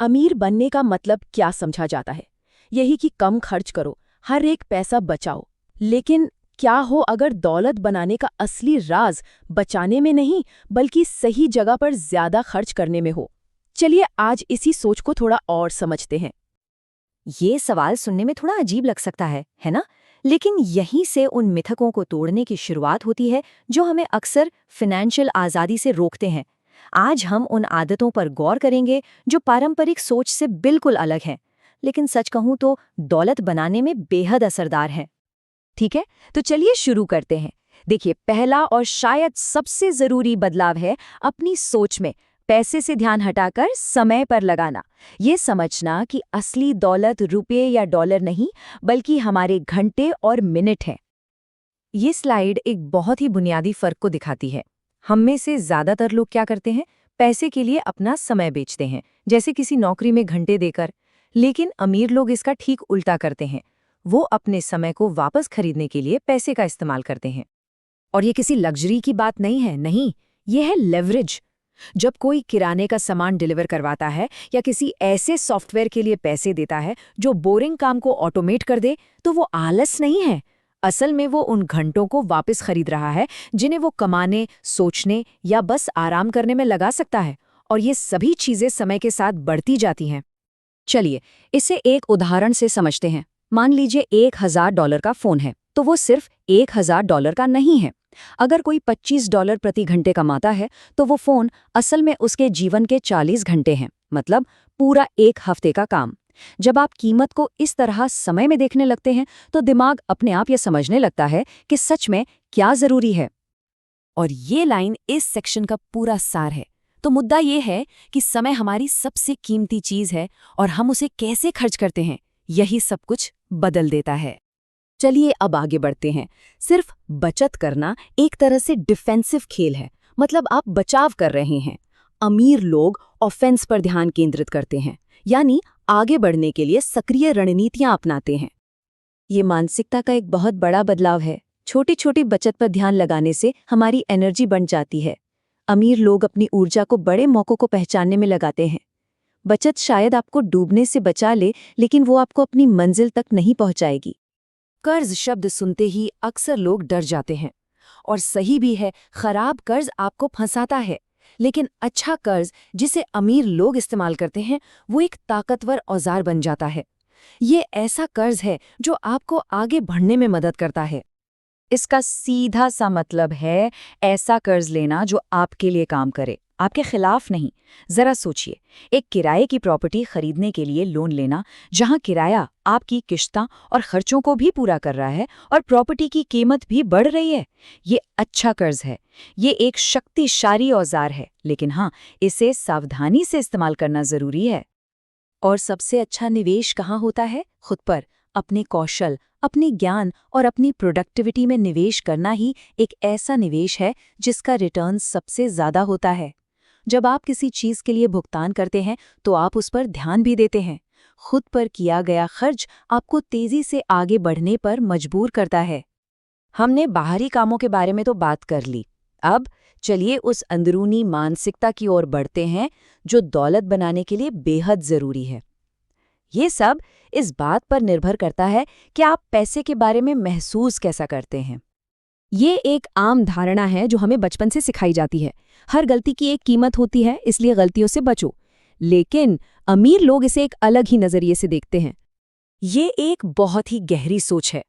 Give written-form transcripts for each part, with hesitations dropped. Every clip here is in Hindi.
अमीर बनने का मतलब क्या समझा जाता है? यही कि कम खर्च करो, हर एक पैसा बचाओ। लेकिन क्या हो अगर दौलत बनाने का असली राज बचाने में नहीं, बल्कि सही जगह पर ज्यादा खर्च करने में हो? चलिए आज इसी सोच को थोड़ा और समझते हैं। ये सवाल सुनने में थोड़ा अजीब लग सकता है ना? लेकिन यहीं से उन मिथकों को तोड़ने की शुरुआत होती है जो हमें अक्सर फाइनेंशियल आज़ादी से रोकते हैं। आज हम उन आदतों पर गौर करेंगे जो पारंपरिक सोच से बिल्कुल अलग हैं, लेकिन सच कहूं तो दौलत बनाने में बेहद असरदार हैं। ठीक है, तो चलिए शुरू करते हैं। देखिए, पहला और शायद सबसे जरूरी बदलाव है अपनी सोच में पैसे से ध्यान हटाकर समय पर लगाना। ये समझना कि असली दौलत रुपये या डॉलर नहीं, बल्कि हमारे घंटे और मिनट हैं। ये स्लाइड एक बहुत ही बुनियादी फर्क को दिखाती है। हम में से ज्यादातर लोग क्या करते हैं, पैसे के लिए अपना समय बेचते हैं, जैसे किसी नौकरी में घंटे देकर। लेकिन अमीर लोग इसका ठीक उल्टा करते हैं। वो अपने समय को वापस खरीदने के लिए पैसे का इस्तेमाल करते हैं। और ये किसी लग्जरी की बात नहीं है, नहीं, ये है लेवरेज। जब कोई किराने का सामान डिलीवर करवाता है या किसी ऐसे सॉफ्टवेयर के लिए पैसे देता है जो बोरिंग काम को ऑटोमेट कर दे, तो वो आलस नहीं है। असल में वो उन घंटों को वापस खरीद रहा है जिन्हें वो कमाने, सोचने या बस आराम करने में लगा सकता है। और ये सभी चीजें समय के साथ बढ़ती जाती हैं। चलिए इसे एक उदाहरण से समझते हैं। मान लीजिए $1000 का फोन है, तो वो सिर्फ $1000 का नहीं है। अगर कोई $25 प्रति घंटे कमाता है, तो वो फोन असल में उसके जीवन के 40 घंटे हैं, मतलब पूरा एक हफ्ते का काम। जब आप कीमत को इस तरह समय में देखने लगते हैं, तो दिमाग अपने आप ये समझने लगता है कि सच में क्या जरूरी है। और ये लाइन इस सेक्शन का पूरा सार है। तो मुद्दा ये है कि समय हमारी सबसे कीमती चीज है और हम उसे कैसे खर्च करते हैं, यही सब कुछ बदल देता है। चलिए अब आगे बढ़ते हैं। सिर्फ बचत करना एक तरह से डिफेंसिव खेल है, मतलब आप बचाव कर रहे हैं। अमीर लोग ऑफेंस पर ध्यान केंद्रित करते हैं, यानी आगे बढ़ने के लिए सक्रिय रणनीतियां अपनाते हैं। ये मानसिकता का एक बहुत बड़ा बदलाव है। छोटी छोटी बचत पर ध्यान लगाने से हमारी एनर्जी बढ़ जाती है। अमीर लोग अपनी ऊर्जा को बड़े मौकों को पहचानने में लगाते हैं। बचत शायद आपको डूबने से बचा ले, लेकिन वो आपको अपनी मंजिल तक नहीं पहुंचाएगी। कर्ज शब्द सुनते ही अक्सर लोग डर जाते हैं। और सही भी है, खराब कर्ज आपको फंसाता है। लेकिन अच्छा कर्ज जिसे अमीर लोग इस्तेमाल करते हैं, वो एक ताकतवर औजार बन जाता है। ये ऐसा कर्ज है जो आपको आगे बढ़ने में मदद करता है। इसका सीधा सा मतलब है ऐसा कर्ज लेना जो आपके लिए काम करे, आपके खिलाफ नहीं। जरा सोचिए, एक किराए की प्रॉपर्टी खरीदने के लिए लोन लेना, जहां किराया आपकी किश्तों और खर्चों को भी पूरा कर रहा है और प्रॉपर्टी की कीमत भी बढ़ रही है। ये अच्छा कर्ज है। ये एक शक्तिशाली औजार है, लेकिन हाँ, इसे सावधानी से इस्तेमाल करना जरूरी है। और सबसे अच्छा निवेश कहाँ होता है? खुद पर, अपने कौशल, अपने ज्ञान और अपनी प्रोडक्टिविटी में निवेश करना ही एक ऐसा निवेश है जिसका रिटर्न सबसे ज्यादा होता है। जब आप किसी चीज के लिए भुगतान करते हैं, तो आप उस पर ध्यान भी देते हैं। खुद पर किया गया खर्च आपको तेजी से आगे बढ़ने पर मजबूर करता है। हमने बाहरी कामों के बारे में तो बात कर ली। अब चलिए उस अंदरूनी मानसिकता की ओर बढ़ते हैं जो दौलत बनाने के लिए बेहद जरूरी है। ये सब इस बात पर निर्भर करता है कि आप पैसे के बारे में महसूस कैसा करते हैं। ये एक आम धारणा है जो हमें बचपन से सिखाई जाती है। हर गलती की एक कीमत होती है, इसलिए गलतियों से बचो। लेकिन अमीर लोग इसे एक अलग ही नजरिए से देखते हैं। ये एक बहुत ही गहरी सोच है।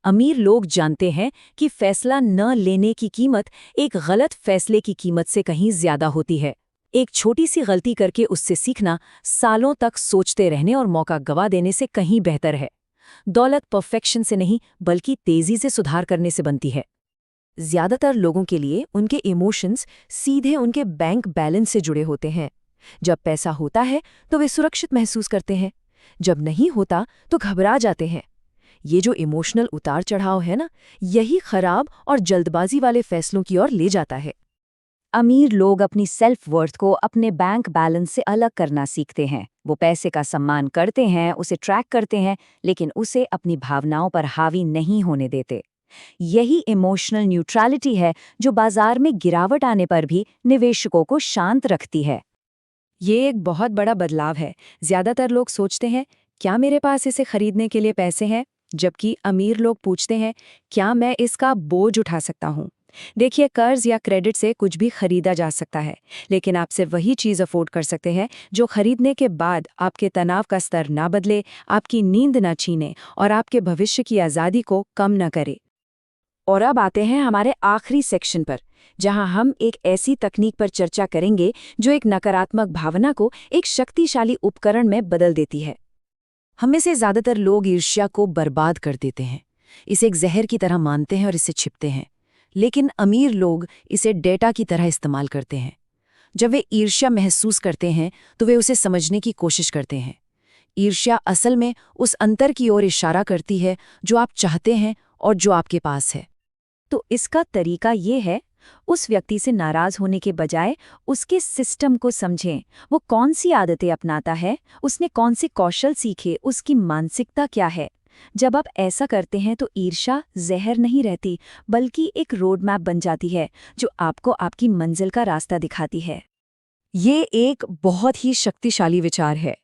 अमीर लोग जानते हैं कि फैसला न लेने की कीमत एक गलत फैसले की कीमत से कहीं ज्यादा होती है। एक छोटी सी गलती करके उससे सीखना सालों तक सोचते रहने और मौका गवा देने से कहीं बेहतर है। दौलत परफेक्शन से नहीं, बल्कि तेजी से सुधार करने से बनती है। ज्यादातर लोगों के लिए उनके इमोशंस सीधे उनके बैंक बैलेंस से जुड़े होते हैं। जब पैसा होता है तो वे सुरक्षित महसूस करते हैं, जब नहीं होता तो घबरा जाते हैं। ये जो इमोशनल उतार चढ़ाव है ना, यही खराब और जल्दबाजी वाले फैसलों की ओर ले जाता है। अमीर लोग अपनी सेल्फ वर्थ को अपने बैंक बैलेंस से अलग करना सीखते हैं। वो पैसे का सम्मान करते हैं, उसे ट्रैक करते हैं, लेकिन उसे अपनी भावनाओं पर हावी नहीं होने देते। यही इमोशनल न्यूट्रलिटी है जो बाजार में गिरावट आने पर भी निवेशकों को शांत रखती है। ये एक बहुत बड़ा बदलाव है। ज्यादातर लोग सोचते हैं, क्या मेरे पास इसे खरीदने के लिए पैसे हैं? जबकि अमीर लोग पूछते हैं, क्या मैं इसका बोझ उठा सकता हूँ? देखिए, कर्ज या क्रेडिट से कुछ भी खरीदा जा सकता है, लेकिन आप सिर्फ वही चीज़ अफोर्ड कर सकते हैं जो खरीदने के बाद आपके तनाव का स्तर ना बदले, आपकी नींद ना छीने और आपके भविष्य की आज़ादी को कम न करे। और अब आते हैं हमारे आखिरी सेक्शन पर, जहां हम एक ऐसी तकनीक पर चर्चा करेंगे जो एक नकारात्मक भावना को एक शक्तिशाली उपकरण में बदल देती है। हम में से ज्यादातर लोग ईर्ष्या को बर्बाद कर देते हैं, इसे एक जहर की तरह मानते हैं और इसे छिपते हैं। लेकिन अमीर लोग इसे डेटा की तरह इस्तेमाल करते हैं। जब वे ईर्ष्या महसूस करते हैं तो वे उसे समझने की कोशिश करते हैं। ईर्ष्या असल में उस अंतर की ओर इशारा करती है जो आप चाहते हैं और जो आपके पास है। तो इसका तरीका ये है, उस व्यक्ति से नाराज होने के बजाय उसके सिस्टम को समझें। वो कौन सी आदतें अपनाता है, उसने कौन से कौशल सीखे, उसकी मानसिकता क्या है। जब आप ऐसा करते हैं तो ईर्ष्या जहर नहीं रहती, बल्कि एक रोड मैप बन जाती है जो आपको आपकी मंजिल का रास्ता दिखाती है। ये एक बहुत ही शक्तिशाली विचार है।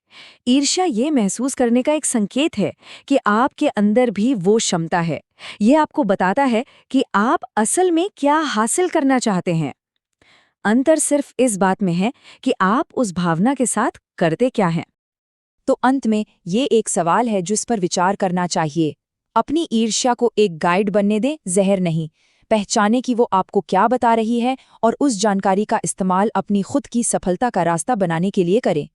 ईर्ष्या ये महसूस करने का एक संकेत है कि आपके अंदर भी वो क्षमता है। ये आपको बताता है कि आप असल में क्या हासिल करना चाहते हैं। अंतर सिर्फ इस बात में है कि आप उस भावना के साथ करते क्या हैं। तो अंत में ये एक सवाल है जिस पर विचार करना चाहिए। अपनी ईर्ष्या को एक गाइड बनने दें, जहर नहीं। पहचाने कि वो आपको क्या बता रही है और उस जानकारी का इस्तेमाल अपनी खुद की सफलता का रास्ता बनाने के लिए करें।